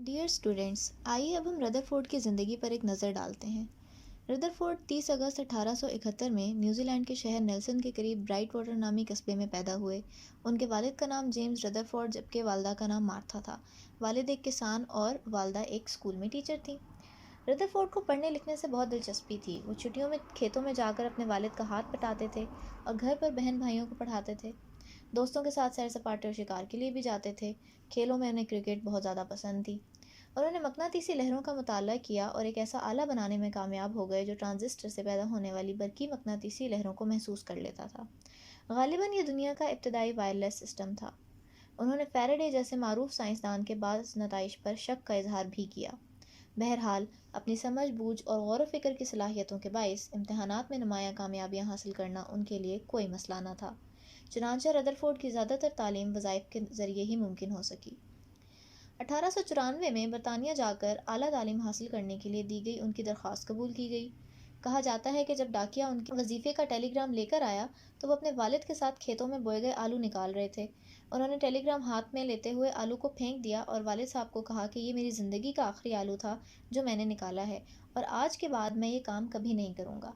Dear students, आइए अब हम रदरफोर्ड की ज़िंदगी पर एक नज़र डालते हैं। रदरफोर्ड 30 अगस्त 1871 में न्यूजीलैंड के शहर नेल्सन के करीब ब्राइट वाटर नामी कस्बे में पैदा हुए। उनके वालिद का नाम जेम्स रदरफोर्ड जबकि वालदा का नाम मार्था था। वालिद एक किसान और वालदा एक स्कूल में टीचर थी। रदरफोर्ड को पढ़ने लिखने से बहुत दिलचस्पी थी। वो छुट्टियों में खेतों में जाकर अपने वालिद का हाथ बटाते थे और घर पर बहन भाइयों को पढ़ाते थे। दोस्तों के साथ सैर सपाटे और शिकार के लिए भी जाते थे। खेलों में उन्हें क्रिकेट बहुत ज़्यादा पसंद थी। उन्होंने मकनातीसी लहरों का मुताला किया और एक ऐसा आला बनाने में कामयाब हो गए जो ट्रांजिस्टर से पैदा होने वाली बरकी मकनातीसी लहरों को महसूस कर लेता था। गालिबन ये दुनिया का इब्तदाई वायरलेस सिस्टम था। उन्होंने फैराडे जैसे मारूफ साइंसदान के बाज़ नताइज पर शक का इजहार भी किया। बहरहाल, अपनी समझ बूझ और गौर व फिक्र की सलाहियतों के बाइस इम्तहानात में नुमाया कामयाबियाँ हासिल करना उनके लिए कोई मसला न था। चुनांचे रदरफोर्ड की ज़्यादातर तालीम वज़ाइफ के ज़रिए ही मुमकिन हो सकी। 1894 में बरतानिया जाकर आला तालीम हासिल करने के लिए दी गई उनकी दरख्वास्त कबूल की गई। कहा जाता है कि जब डाकिया उनके वजीफ़े का टेलीग्राम लेकर आया तो वो अपने वालिद के साथ खेतों में बोए गए आलू निकाल रहे थे। उन्होंने टेलीग्राम हाथ में लेते हुए आलू को फेंक दिया और वालिद साहब को कहा कि ये मेरी ज़िंदगी का आखिरी आलू था जो मैंने निकाला है और आज के बाद मैं ये काम कभी नहीं करूँगा।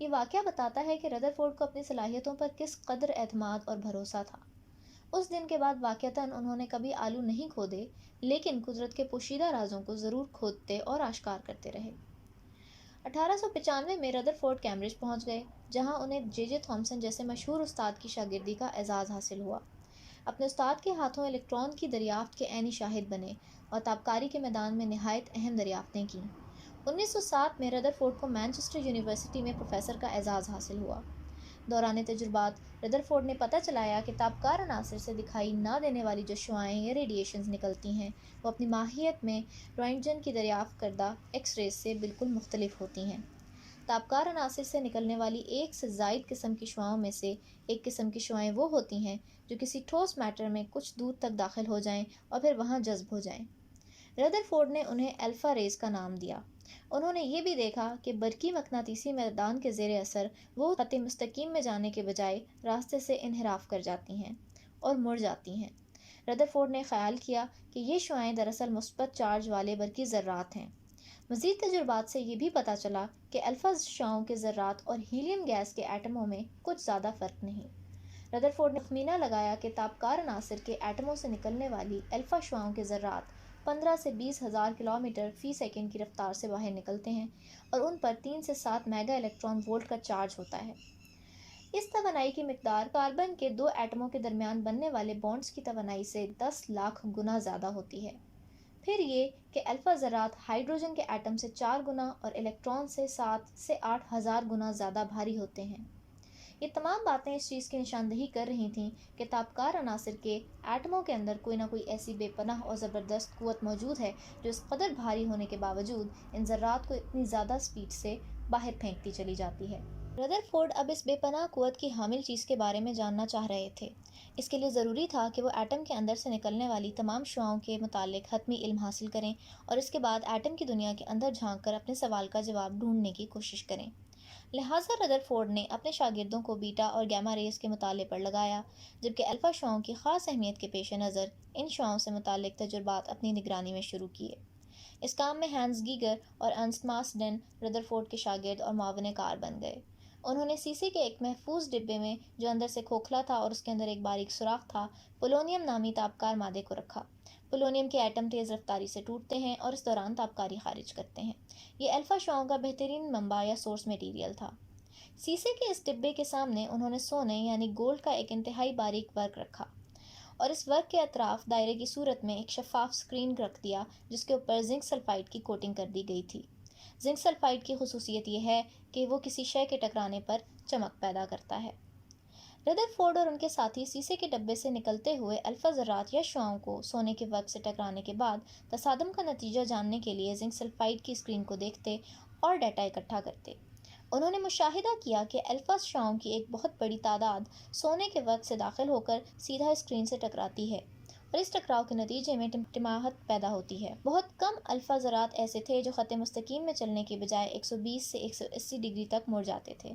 ये वाक़या बताता है कि रदरफोर्ड को अपनी सलाहियतों पर किस कदर एतमाद और भरोसा था। उस दिन के बाद वाक़तन उन्होंने कभी आलू नहीं खोदे, लेकिन कुदरत के पोशीदा राजों को ज़रूर खोदते और आश्कार करते रहे। 1895 में रदरफोर्ड कैम्ब्रिज पहुंच गए, जहां उन्हें जे थॉमसन जैसे मशहूर उस्ताद की शागिर्दी का एजाज़ हासिल हुआ। अपने उस्ताद के हाथों इलेक्ट्रॉन की दरियाफ्त के ऐनी शाहिद बने और ताबकारी के मैदान में नहायत अहम दरियाफ्तें कीं। 1907 में रदरफोर्ड को मैनचेस्टर यूनिवर्सिटी में प्रोफेसर का एजाज़ हासिल हुआ। दौरान तजुर्बात रदरफोर्ड ने पता चलाया कि तापकार अनासर से दिखाई ना देने वाली जो शुआएँ या रेडिएशंस निकलती हैं वो अपनी माहियत में रोइंटजन की दरियाफ्त करदा एक्स रेज से बिल्कुल मुख्तलिफ होती हैं। तापकार अनासर से निकलने वाली एक से ज़ायद किस्म की शुआओं में से एक किस्म की शुआएँ वो होती हैं जो किसी ठोस मैटर में कुछ दूर तक दाखिल हो जाएँ और फिर वहाँ जज्ब हो जाएँ। रदरफोर्ड ने उन्हें अल्फ़ा रेज़ का नाम दिया। उन्होंने ये भी देखा कि बरकी मकनातीसी मैदान के ज़ेर असर वो खत मुस्तकीम में जाने के बजाय रास्ते से इन्हिराफ कर जाती हैं और मुड़ जाती हैं। रदरफोर्ड ने ख्याल किया कि ये शुआएँ दरअसल मुस्बत चार्ज वाले बरकी ज़र्रात हैं। मज़ीद तजुर्बात से ये भी पता चला कि अल्फ़ा शुआओं के ज़र्रात और हीलियम गैस के एटमों में कुछ ज़्यादा फ़र्क नहीं। रदरफोर्ड ने तखमीना लगाया कि तापकार अनासर के एटमों से निकलने वाली अल्फ़ा शुआओं के ज़र्रात 15 से 20 हज़ार किलोमीटर फ़ी सेकंड की रफ्तार से बाहर निकलते हैं और उन पर 3 से 7 मेगा इलेक्ट्रॉन वोल्ट का चार्ज होता है। इस तवानाई की मिकदार कार्बन के दो एटमों के दरमियान बनने वाले बॉन्ड्स की तवानाई से 10 लाख गुना ज़्यादा होती है। फिर ये कि अल्फ़ा ज़रात हाइड्रोजन के एटम से 4 गुना और इलेक्ट्रॉन से 7 से 8 हज़ार गुना ज़्यादा भारी होते हैं। ये तमाम बातें इस चीज़ की निशानदही कर रही थीं कि तापकार अनासर के एटमों के अंदर कोई ना कोई ऐसी बेपनाह और ज़बरदस्त क़ुव्वत मौजूद है जो इस कदर भारी होने के बावजूद इन ज़र्रात को इतनी ज़्यादा स्पीड से बाहर फेंकती चली जाती है। रदरफोर्ड अब इस बेपनाह क़ुव्वत की हामिल चीज़ के बारे में जानना चाह रहे थे। इसके लिए ज़रूरी था कि वो एटम के अंदर से निकलने वाली तमाम शुआओं के मुतालिक हतमी इल्म हासिल करें और इसके बाद एटम की दुनिया के अंदर झांक कर अपने सवाल का जवाब ढूंढने की कोशिश करें। लिहाजा रदरफोर्ड ने अपने शागिर्दों को बीटा और गैमा रेस के मुताले पर लगाया, जबकि अल्फ़ा शुआओं की ख़ास अहमियत के पेश नज़र इन शुआओं से मुतालिक तजुर्बात अपनी निगरानी में शुरू किए। इस काम में हैंस गीगर और अर्नस्ट मार्सडेन रदरफोर्ड के शागिर्द और मुआविन कार बन गए। उन्होंने शीशे के एक महफूज डिब्बे में, जो अंदर से खोखला था और उसके अंदर एक बारीक सुराख था, पोलोनियम नामी तापकार मादे को रखा। पोलोनियम के एटम तेज़ रफ्तारी से टूटते हैं और इस दौरान तापकारी खारिज करते हैं। ये अल्फ़ा शुआओं का बेहतरीन मंबा या सोर्स मटेरियल था। शीशे के इस डिब्बे के सामने उन्होंने सोने यानी गोल्ड का एक इंतहाई बारीक वर्क रखा और इस वर्क के अतराफ दायरे की सूरत में एक शफाफ स्क्रीन रख दिया जिसके ऊपर जिंक सल्फाइड की कोटिंग कर दी गई थी। जिंक सल्फाइड की खुसूसियत यह है कि वो किसी शय के टकराने पर चमक पैदा करता है। रदरफोर्ड और उनके साथी शीशे के डब्बे से निकलते हुए अल्फ़ा ज़रात या शुआओं को सोने के वर्क से टकराने के बाद तसादम का नतीजा जानने के लिए जिंक सल्फाइड की स्क्रीन को देखते और डाटा इकट्ठा करते। उन्होंने मुशाहिदा किया कि अल्फ़ा शुआओं की एक बहुत बड़ी तादाद सोने के वर्क से दाखिल होकर सीधा स्क्रीन से टकराती है और इस टकराव के नतीजे में टिमटिमाहट पैदा होती है। बहुत कम अल्फ़ा ज़रात ऐसे थे जो ख़त मुस्तकीम में चलने के बजाय 120 से 180 डिग्री तक मुड़ जाते थे।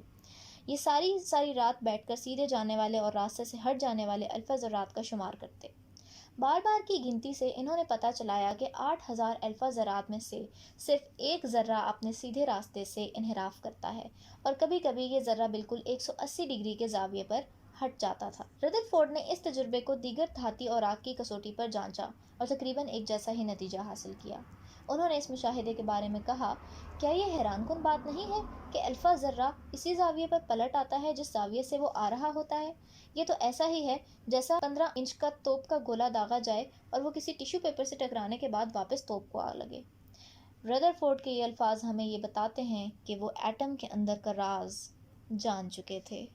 ये सारी रात बैठकर सीधे जाने वाले और रास्ते से हट जाने वाले अल्फ़ा ज़रात का शुमार करते। بار بار کی گنتی سے انہوں نے پتہ چلایا کہ 8000 الفا ذرات میں سے صرف ایک ذرہ اپنے سیدھے راستے سے انحراف کرتا ہے، اور کبھی کبھی یہ ذرہ بالکل 180 ڈگری کے زاویے پر ہٹ جاتا تھا۔ ردرفورڈ نے اس تجربے کو دیگر دھاتی اوراق کی کسوٹی پر جانچا اور تقریباً ایک جیسا ہی نتیجہ حاصل کیا۔ انہوں نے اس مشاہدے کے بارے میں کہا، کیا یہ حیران کن بات نہیں ہے کہ الفا ذرہ اسی زاویے پر پلٹ آتا ہے جس زاویے سے وہ آ رہا ہوتا ہے؟ یہ تو ایسا ہی ہے جیسا 15 انچ کا توپ کا گولا داغا جائے اور وہ کسی ٹیشو پیپر سے ٹکرانے کے بعد واپس توپ کو آ لگے۔ ردرفورڈ کے یہ الفاظ ہمیں یہ بتاتے ہیں کہ وہ ایٹم کے اندر کا راز جان چکے تھے۔